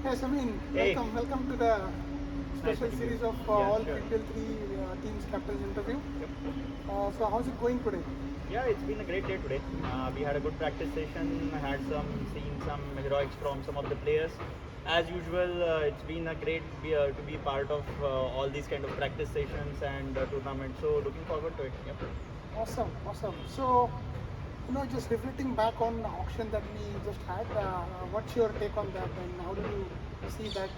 Hey Sameen, Hey, welcome to the nice special meeting you. series of Yeah, all sure. PPL 3 teams captains interview. Yep. So how's it going today? Yeah, it's been a great day today. We had a good practice session, had seen some heroics from some of the players. As usual, it's been a to be part of all these kind of practice sessions and tournaments. So looking forward to it. Yep. Awesome, awesome. So, just reflecting back on the auction that we just had, what's your take on that, and how do you see that,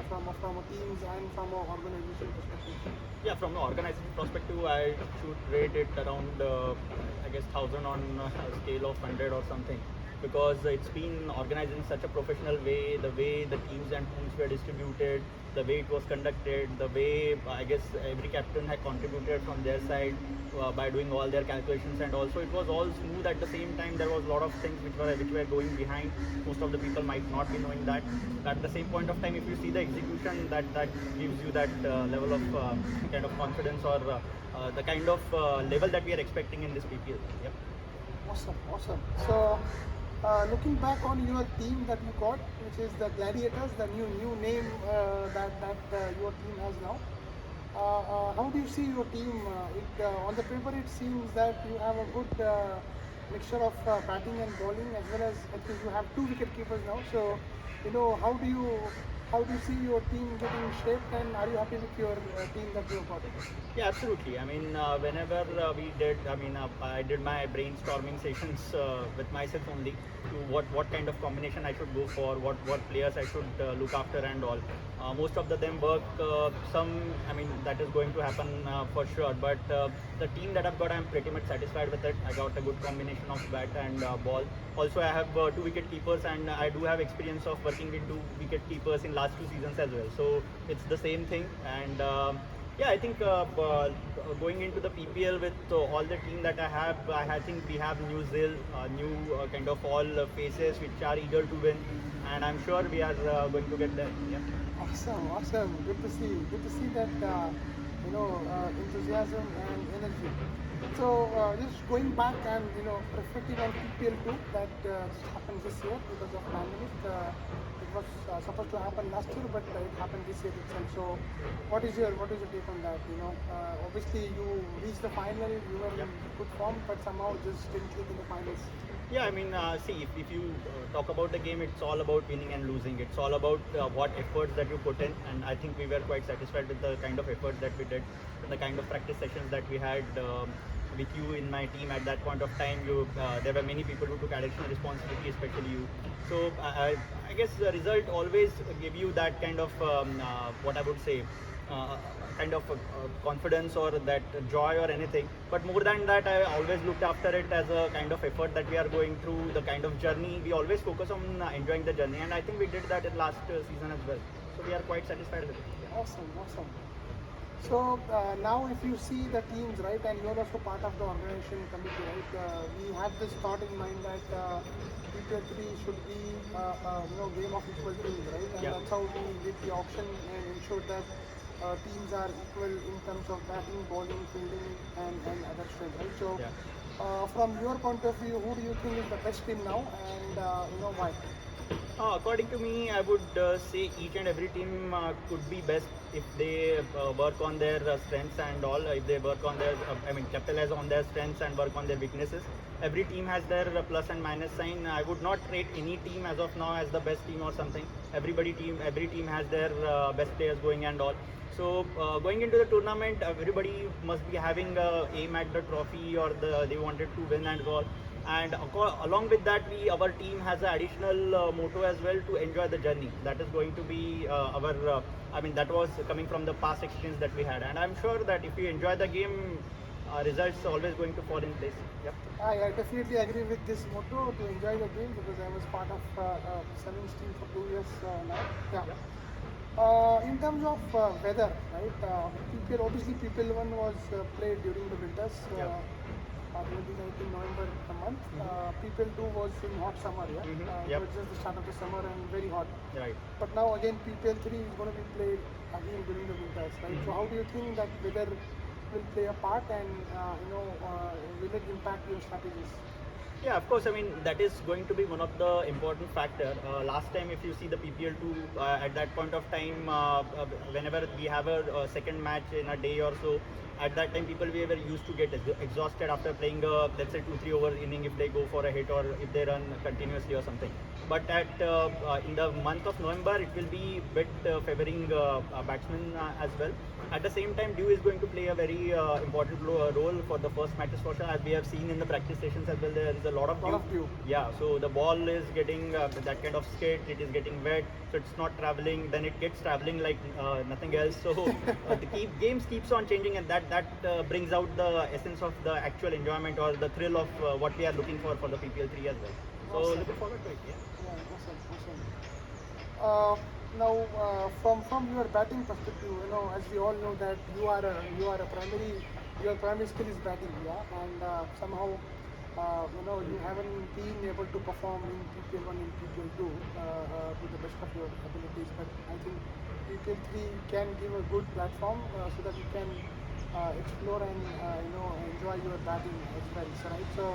from a team's and from a organization perspective? Yeah, from the organization perspective, I should rate it around, I guess, 1,000 on a scale of 100 or something, because it's been organized in such a professional way. The way the teams and pools were distributed, the way it was conducted, the way I guess every captain had contributed from their side by doing all their calculations, and also it was all smooth. At the same time, there was a lot of things which were going behind. Most of the people might not be knowing that. At the same point of time, if you see the execution, that gives you that level of kind of confidence, or the kind of level that we are expecting in this PPL. Yep. Awesome, awesome. So, looking back on your team that you got, which is the Gladiators, the new name that your team has now. How do you see your team? On the paper, it seems that you have a good mixture of batting and bowling, as well as I think you have two wicket keepers now. So, how do you see your team getting shaped, and are you happy with your team that you have got? Yeah, absolutely. I mean, whenever I did my brainstorming sessions with myself only to what kind of combination I should go for, what players I should look after, and all. Most of them work. I mean, that is going to happen for sure. But the team that I've got, I'm pretty much satisfied with it. I got a good combination of bat and ball. Also, I have two wicket keepers, and I do have experience of working with two wicket keepers in last two seasons as well. So it's the same thing, and. Yeah, I think going into the PPL with all the team that I think we have new zeal, new kind of all faces which are eager to win, and I'm sure we are going to get there. Yeah. Awesome, awesome. Good to see. Good to see that enthusiasm and energy. So just going back and reflecting on PPL 2 that just happened this year because of pandemic. It was supposed to happen last year, but it happened this year itself. So, what is your take on that? Obviously you reached the final. You were Yep. in good form, but somehow just didn't click in the finals. Yeah, I mean, see, if you talk about the game, it's all about winning and losing. It's all about what efforts that you put in, and I think we were quite satisfied with the kind of efforts that we did, the kind of practice sessions that we had with you in my team at that point of time. There were many people who took additional responsibility, especially you. So I guess the result always give you that kind of what I would say. Uh, Kind of confidence or that joy or anything, but more than that, I always looked after it as a kind of effort that we are going through, the kind of journey. We always focus on enjoying the journey, and I think we did that in last season as well, so we are quite satisfied with it. Awesome, awesome. So now, if you see the teams, right, and you're also part of the organization committee, right? We had this thought in mind that PPL 3 should be, game of equal teams, right? And Yeah. that's how we did the auction and ensured that teams are equal in terms of batting, bowling, fielding, and other strength, right? So, Yeah. from your point of view, who do you think is the best team now, and why? According to me, I would say each and every team could be best if they work on their strengths and all. If they work on their, capitalize on their strengths and work on their weaknesses. Every team has their plus and minus sign. I would not rate any team as of now as the best team or something. Every team has their best players going and all. So going into the tournament, everybody must be having aim at the trophy, or they wanted to win and all. And along with that, our team has an additional motto as well, to enjoy the journey. That is going to be our. That was coming from the past experience that we had, and I'm sure that if we enjoy the game, results are always going to fall in place. Yep. I definitely agree with this motto to enjoy the game because I was part of Sameen's team for 2 years now. Yeah. Yep. In terms of weather, right? PPL 1 was played during the winters, Yep. 2019 November the month. Mm-hmm. PPL 2 was in hot summer, yeah. Mm-hmm. It Yep. was just the start of the summer and very hot. Right. But now again, PPL 3 is going to be played again during the winters, right? So Mm-hmm. how do you think that weather will play a part, and will it impact your strategies? Yeah, of course. I mean, that is going to be one of the important factor. Last time, if you see the PPL2, at that point of time, whenever we have a second match in a day or so, at that time people we were used to get exhausted after playing let's say 2-3 over inning if they go for a hit or if they run continuously or something. But at in the month of November, it will be bit favoring batsmen as well. At the same time, dew is going to play a very important role for the first matches for sure. As we have seen in the practice sessions as well, there is a lot of dew. Yeah, so the ball is getting that kind of skid. It is getting wet, so it's not traveling. Then it gets traveling like nothing else. So the games keeps on changing, and that brings out the essence of the actual enjoyment or the thrill of what we are looking for the PPL3 as well. So Awesome. looking forward to it. Yeah. Yeah, awesome. Now, from your batting perspective, as we all know that your primary skill is batting, yeah, and somehow, you haven't been able to perform in PPL1 and PPL2 to the best of your abilities, but I think PPL3 can give a good platform so that you can explore and enjoy your batting as well. So, right, so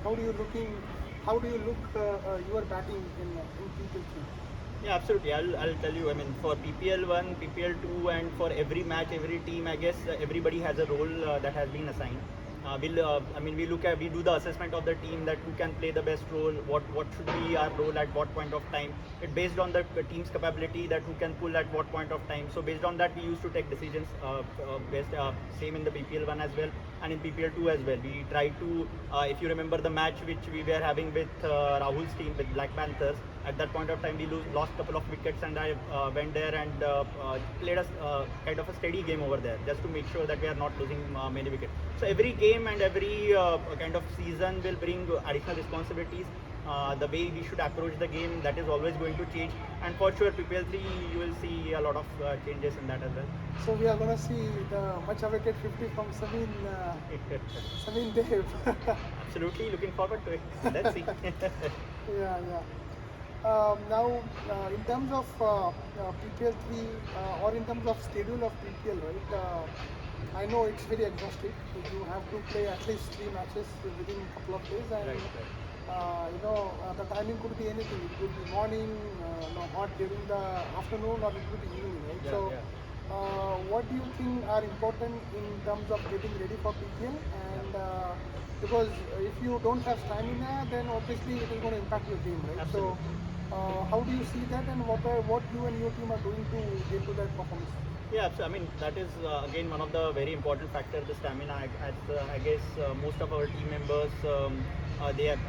how do you look your batting in PPL3? Yeah, absolutely. I'll tell you. I mean, for PPL1, PPL2, and for every match, every team, I guess everybody has a role that has been assigned. We do the assessment of the team that who can play the best role, what should be our role at what point of time. It based on the team's capability that who can pull at what point of time. So based on that, we used to take decisions. Same in the PPL1 as well, and in PPL2 as well. We tried to, if you remember the match which we were having with Rahul's team with Black Panthers. At that point of time, we lost a couple of wickets, and I went there and played a kind of a steady game over there, just to make sure that we are not losing many wickets. So every game and every kind of season will bring additional responsibilities. The way we should approach the game, that is always going to change, and for sure PPL3 you will see a lot of changes in that as well. So we are going to see the much awaited 50 from Sameen Dev. Absolutely, looking forward to it. Let's see. Yeah. Now, in terms of PPL3 or in terms of schedule of PPL, right? I know it's very exhausting. You have to play at least 3 matches within a couple of days, and Right. the timing could be anything. It could be morning, hot during the afternoon, or it could be evening, right? Yeah, So, yeah. what do you think are important in terms of getting ready for PPL? And because if you don't have stamina, then obviously it is going to impact your game, right? Absolutely. So, how do you see that, and what you and your team are doing to get to that performance? Yeah, so, I mean that is again one of the very important factors, the stamina. I guess most of our team members, they have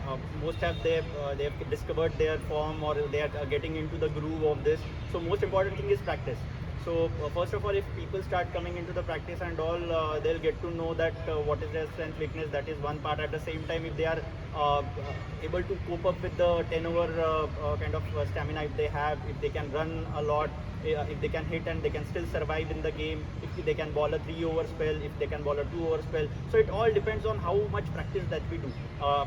they have discovered their form, or they are getting into the groove of this. So most important thing is practice. So first of all, if people start coming into the practice and all, they'll get to know that what is their strength, weakness. That is one part. At the same time, if they are able to cope up with the 10 over kind of stamina, if they have, if they can run a lot, if they can hit and they can still survive in the game, if they can bowl a 3 over spell, if they can bowl a 2 over spell. So it all depends on how much practice that we do.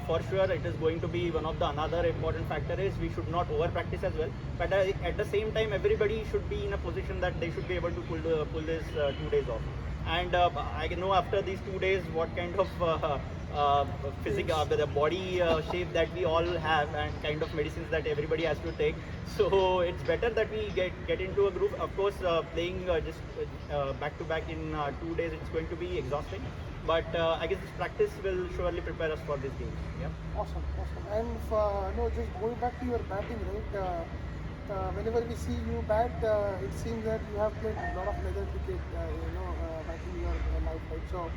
For sure, it is going to be one of the another important factor is we should not over practice as well. But at the same time, everybody should be in a position that they should be able to pull this 2 days off. And I know after these 2 days what kind of physical the body shape that we all have and kind of medicines that everybody has to take. So it's better that we get into a group. Of course, playing just back to back in 2 days, it's going to be exhausting. But I guess this practice will surely prepare us for this game. Yeah. Awesome. And just going back to your batting, right? Whenever we see you bat, it seems that you have played a lot of leather cricket, back in your life, right? So,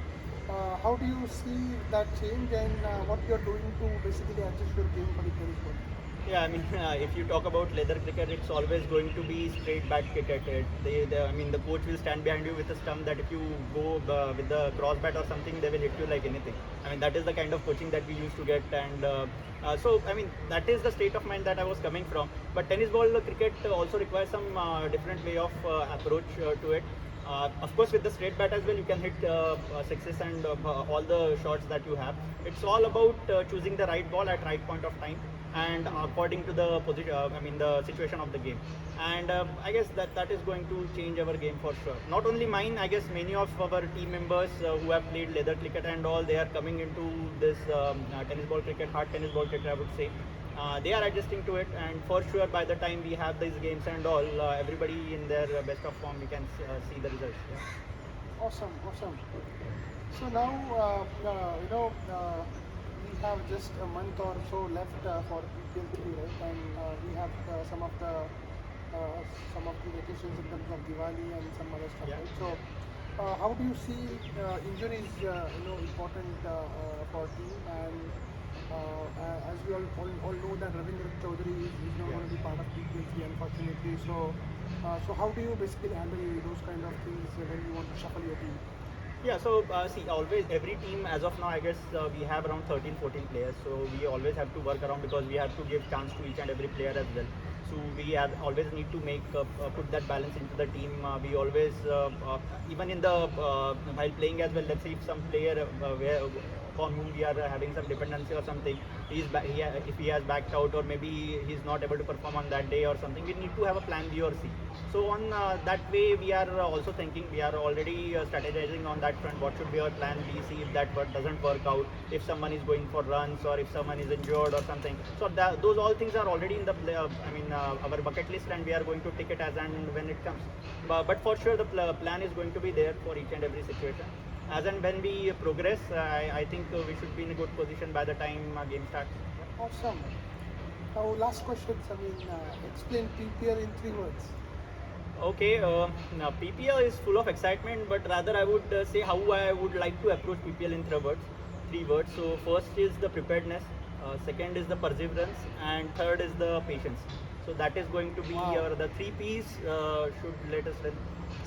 how do you see that change, and what you're doing to basically adjust your game for the tennis ball? Yeah, I mean, if you talk about leather cricket, it's always going to be straight bat cricket. The coach will stand behind you with a stump that if you go with the cross bat or something, they will hit you like anything. I mean, that is the kind of coaching that we used to get, and so I mean, that is the state of mind that I was coming from. But tennis ball cricket also requires some different way of approach to it. Of course, with the straight bat as well, you can hit sixes and all the shots that you have. It's all about choosing the right ball at right point of time and according to the position. The situation of the game. And I guess that is going to change our game for sure. Not only mine, I guess many of our team members who have played leather cricket and all, they are coming into this tennis ball cricket, hard tennis ball cricket, I would say. They are adjusting to it, and for sure by the time we have these games and all, everybody in their best of form, we can see the results. Yeah. Awesome, awesome. So now, we have just a month or so left for PPL 3, right? And we have some of the vacations in terms of Diwali and some other stuff, Yeah. right? So, how do you see injuries, important for team? And as we all know that Ravindra Chaudhary is not going to be part of PPL 3, unfortunately. So how do you basically handle those kind of things when you want to shuffle your team? Yeah, so see, always every team as of now, I guess we have around 13, 14 players. So we always have to work around because we have to give chance to each and every player as well. So we have always need to make put that balance into the team. We always even in the while playing as well. Let's say if some player on whom we are having some dependency or something, if he has backed out or maybe he's not able to perform on that day or something, we need to have a plan B or C. So on that way, we are also thinking, we are already strategizing on that front. What should be our plan B, C if that doesn't work out? If someone is going for runs or if someone is injured or something. So those all things are already in the our bucket list, and we are going to take it as and when it comes. But for sure, the plan is going to be there for each and every situation. As and when we progress, I think we should be in a good position by the time game starts. Awesome. Now, last question, Sameen. Explain PPL in 3 words. Okay, now PPL is full of excitement, but rather I would say how I would like to approach PPL in 3 words. 3 words. So first is the preparedness, second is the perseverance, and third is the patience. So that is going to be Wow. the 3 P's should let us learn.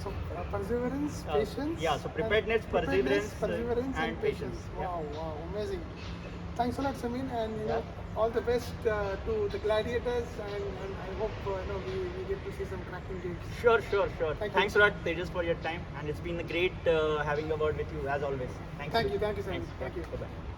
So patience, patience. Yeah, so preparedness, perseverance, and patience. Yeah. Wow, amazing. Thanks a lot, Sameen, and Yeah. all the best to the Gladiators, and I hope we get to see some cracking games. Sure. Thank Thanks you. a lot, Tejas, for your time, and it's been great having a word with you as always. Thank you, Sameen. Thanks. Thank you. Bye-bye.